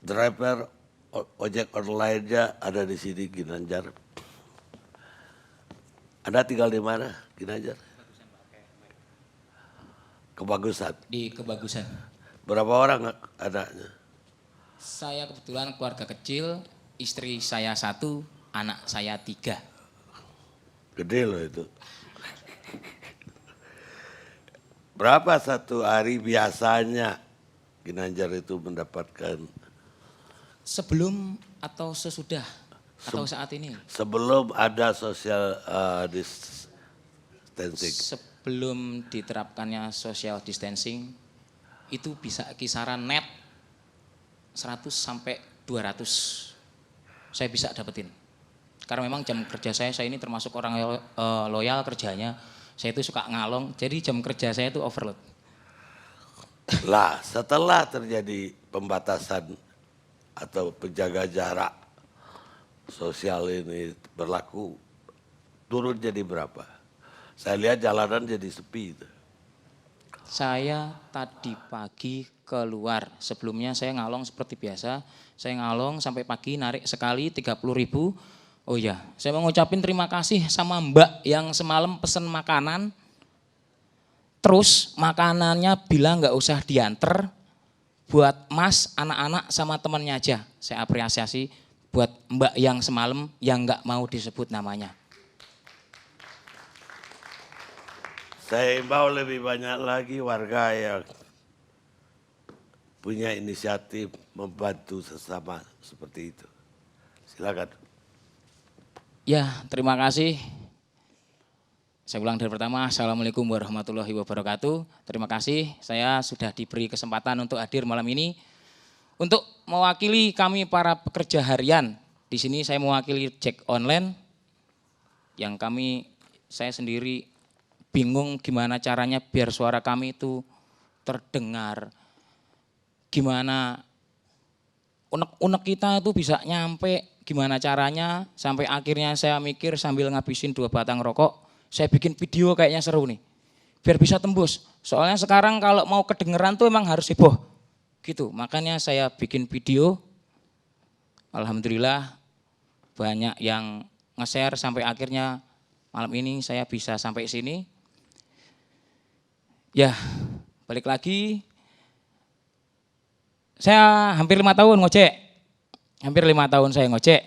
driver ojek online-nya ada di sini Ginanjar. Anda tinggal di mana Ginanjar? Kebagusan. Di Kebagusan. Berapa orang anaknya? Saya kebetulan keluarga kecil, istri saya 1, anak saya 3. Gede loh itu. Berapa satu hari biasanya Ginanjar itu mendapatkan? Sebelum atau sesudah atau saat ini? Sebelum ada social distancing. Sebelum diterapkannya social distancing, itu bisa kisaran net 100 sampai 200 saya bisa dapetin. Karena memang jam kerja saya ini termasuk orang loyal kerjanya. Saya itu suka ngalong, jadi jam kerja saya itu overload. Lah setelah terjadi pembatasan atau penjaga jarak sosial ini berlaku, turun jadi berapa? Saya lihat jalanan jadi sepi. Saya tadi pagi keluar, sebelumnya saya ngalong seperti biasa, saya ngalong sampai pagi narik sekali 30.000. Oh iya, saya mau ngucapin terima kasih sama Mbak yang semalam pesen makanan, terus makanannya bilang nggak usah diantar, buat Mas, anak-anak sama temannya aja. Saya apresiasi buat Mbak yang semalam yang nggak mau disebut namanya. Saya imbau lebih banyak lagi warga yang punya inisiatif membantu sesama seperti itu. Silakan. Ya, terima kasih. Saya ulang dari pertama, Assalamualaikum warahmatullahi wabarakatuh. Terima kasih, saya sudah diberi kesempatan untuk hadir malam ini. Untuk mewakili kami para pekerja harian, di sini saya mewakili Jack Online, yang saya sendiri bingung gimana caranya biar suara kami itu terdengar. Gimana unek-unek kita itu bisa nyampe, gimana caranya, sampai akhirnya saya mikir sambil ngabisin 2 batang rokok, saya bikin video kayaknya seru nih, biar bisa tembus. Soalnya sekarang kalau mau kedengeran tuh emang harus heboh, gitu. Makanya saya bikin video, alhamdulillah banyak yang nge-share sampai akhirnya malam ini saya bisa sampai sini. Ya, balik lagi, saya hampir 5 tahun ngojek, hampir 5 tahun saya ngojek.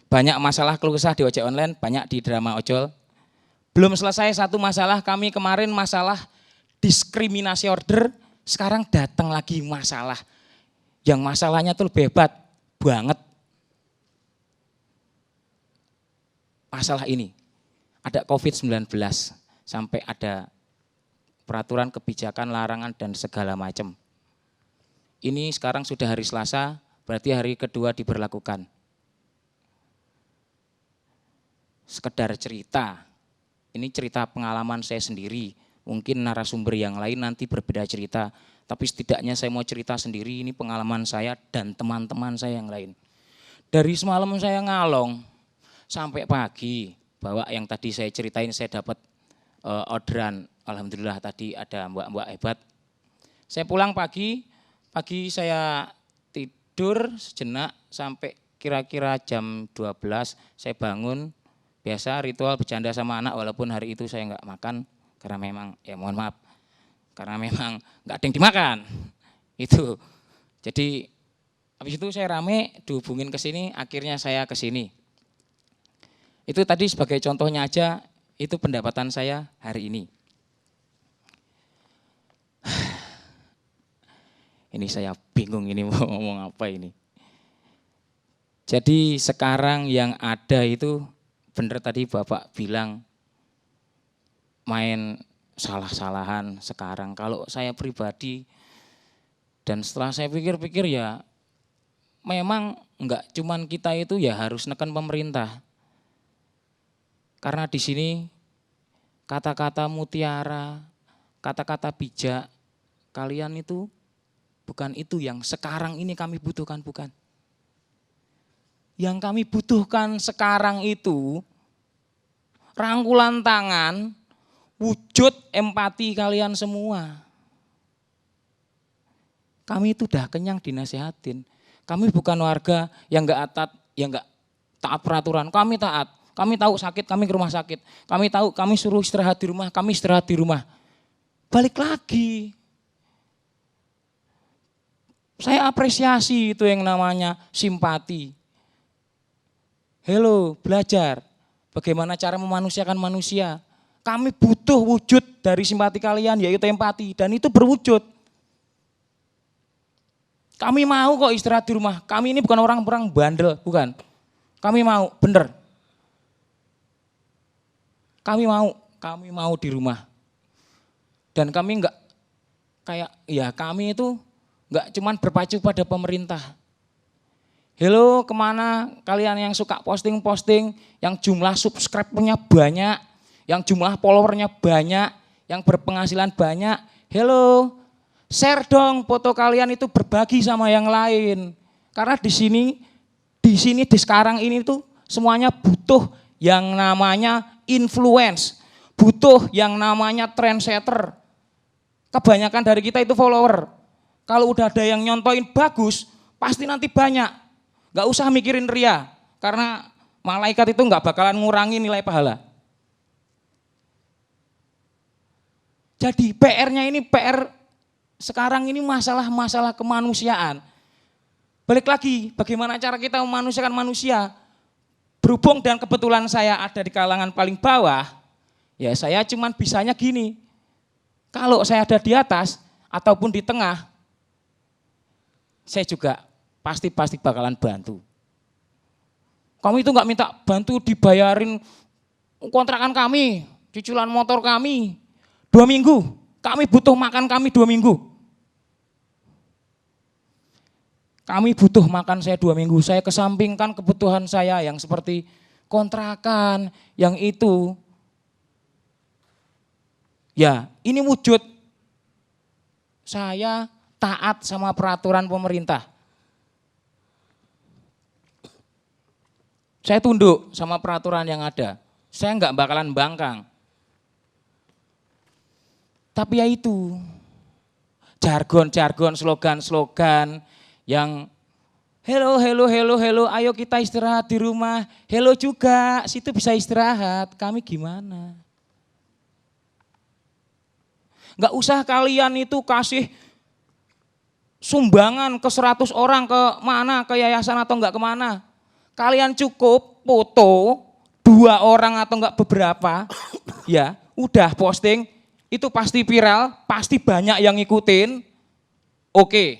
Banyak masalah keluh kesah di ojek online, banyak di drama ojol. Belum selesai satu masalah, kami kemarin masalah diskriminasi order, sekarang datang lagi masalah. Yang masalahnya tuh lebih hebat banget. Masalah ini, ada COVID-19, sampai ada peraturan kebijakan larangan dan segala macam. Ini sekarang sudah hari Selasa, berarti hari kedua diberlakukan. Sekedar cerita, ini cerita pengalaman saya sendiri, mungkin narasumber yang lain nanti berbeda cerita, tapi setidaknya saya mau cerita sendiri, ini pengalaman saya dan teman-teman saya yang lain. Dari semalam saya ngalong sampai pagi, bahwa yang tadi saya ceritain saya dapat orderan, alhamdulillah tadi ada mbak-mbak hebat. Saya pulang pagi saya tidur sejenak sampai kira-kira jam 12 saya bangun. Biasa ritual bercanda sama anak, walaupun hari itu saya nggak makan karena memang ya mohon maaf karena memang nggak ada yang dimakan itu. Jadi habis itu saya rame dihubungin ke sini, akhirnya saya ke sini. Itu tadi sebagai contohnya aja, itu pendapatan saya hari ini. Ini saya bingung ini mau ngomong apa ini. Jadi sekarang yang ada itu benar tadi Bapak bilang main salah-salahan sekarang. Kalau saya pribadi dan setelah saya pikir-pikir ya memang enggak cuman kita itu ya harus neken pemerintah. Karena di sini kata-kata mutiara, kata-kata bijak, kalian itu bukan itu yang sekarang ini kami butuhkan, bukan. Yang kami butuhkan sekarang itu rangkulan tangan, wujud empati kalian semua. Kami itu udah kenyang dinasehatin. Kami bukan warga yang nggak taat peraturan. Kami taat. Kami tahu sakit, kami ke rumah sakit. Kami tahu, kami suruh istirahat di rumah, kami istirahat di rumah. Balik lagi. Saya apresiasi itu yang namanya simpati. Hello, belajar bagaimana cara memanusiakan manusia. Kami butuh wujud dari simpati kalian, yaitu empati, dan itu berwujud. Kami mau kok istirahat di rumah. Kami ini bukan orang-orang bandel, bukan. Kami mau, bener. Kami mau di rumah. Dan kami enggak kayak, ya kami itu enggak cuman berpacu pada pemerintah. Hello, kemana kalian yang suka posting-posting, yang jumlah subscribe-nya banyak, yang jumlah followernya banyak, yang berpenghasilan banyak. Hello, share dong foto kalian itu, berbagi sama yang lain. Karena di sini di sekarang ini tuh semuanya butuh yang namanya influence, butuh yang namanya trendsetter. Kebanyakan dari kita itu follower. Kalau udah ada yang nyontoin bagus, pasti nanti banyak. Gak usah mikirin ria, karena malaikat itu gak bakalan ngurangi nilai pahala. Jadi PR-nya ini PR sekarang ini masalah kemanusiaan. Balik lagi, bagaimana cara kita memanusiakan manusia. Berhubung dan kebetulan saya ada di kalangan paling bawah, ya saya cuman bisanya gini. Kalau saya ada di atas ataupun di tengah, saya juga pasti bakalan bantu. Kami itu nggak minta bantu dibayarin kontrakan kami, cicilan motor kami 2 minggu. Kami butuh makan kami 2 minggu. Kami butuh makan saya 2 minggu. Saya kesampingkan kebutuhan saya yang seperti kontrakan, yang itu. Ya, ini wujud saya taat sama peraturan pemerintah. Saya tunduk sama peraturan yang ada. Saya enggak bakalan bangkang. Tapi ya itu, jargon-jargon, slogan-slogan yang hello, ayo kita istirahat di rumah. Hello juga, situ bisa istirahat, kami gimana? Enggak usah kalian itu kasih sumbangan ke 100 orang ke mana, ke yayasan atau enggak kemana. Kalian cukup foto 2 orang atau enggak beberapa, ya udah posting, itu pasti viral, pasti banyak yang ngikutin. Oke,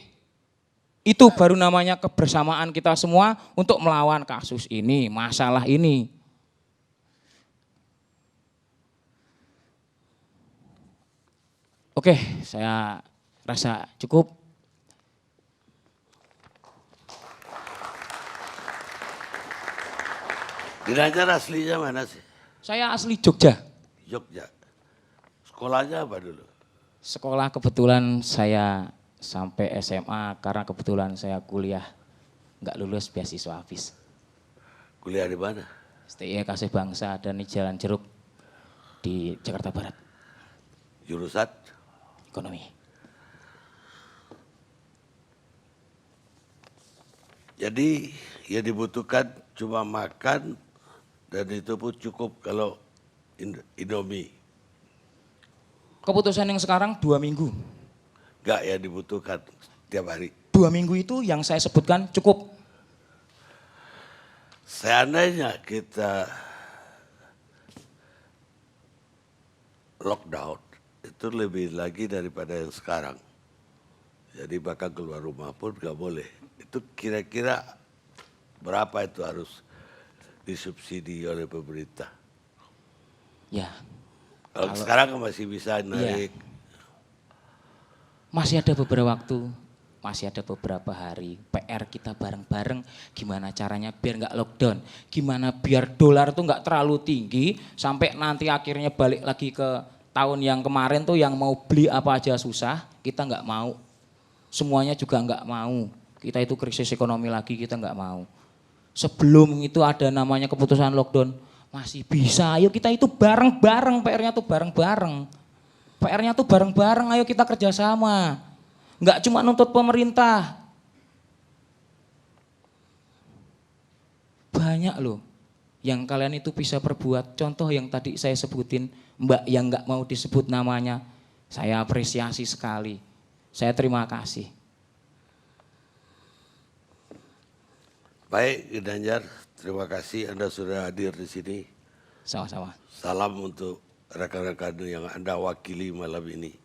itu baru namanya kebersamaan kita semua untuk melawan kasus ini, masalah ini. Oke, saya rasa cukup. Giranjar aslinya mana sih? Saya asli Jogja. Jogja. Sekolahnya apa dulu? Sekolah kebetulan saya sampai SMA karena kebetulan saya kuliah nggak lulus beasiswa habis. Kuliah di mana? STI Kasih Bangsa dan di Jalan Jeruk di Jakarta Barat. Jurusan? Ekonomi. Jadi yang dibutuhkan cuma makan dan itu pun cukup kalau Indomie. Keputusan yang sekarang 2 minggu. Enggak ya dibutuhkan tiap hari. 2 minggu itu yang saya sebutkan cukup. Seandainya kita lockdown, itu lebih lagi daripada yang sekarang. Jadi bahkan keluar rumah pun nggak boleh. Itu kira-kira berapa itu harus disubsidi oleh pemerintah? Ya. Kalau sekarang kan masih bisa naik. Ya. Masih ada beberapa waktu, masih ada beberapa hari. PR kita bareng-bareng gimana caranya biar nggak lockdown. Gimana biar dolar tuh nggak terlalu tinggi sampai nanti akhirnya balik lagi ke tahun yang kemarin tuh yang mau beli apa aja susah, kita nggak mau. Semuanya juga nggak mau. Kita itu krisis ekonomi lagi, kita nggak mau. Sebelum itu ada namanya keputusan lockdown, masih bisa. Ayo kita itu bareng-bareng, PR-nya tuh bareng-bareng. PR-nya tuh bareng-bareng, ayo kita kerjasama. nggak cuma nuntut pemerintah. Banyak loh yang kalian itu bisa perbuat. Contoh yang tadi saya sebutin, Mbak yang nggak mau disebut namanya, saya apresiasi sekali. Saya terima kasih. Baik, Ginanjar, terima kasih Anda sudah hadir di sini. Sama-sama. Salam untuk rekan-rekan yang Anda wakili malam ini.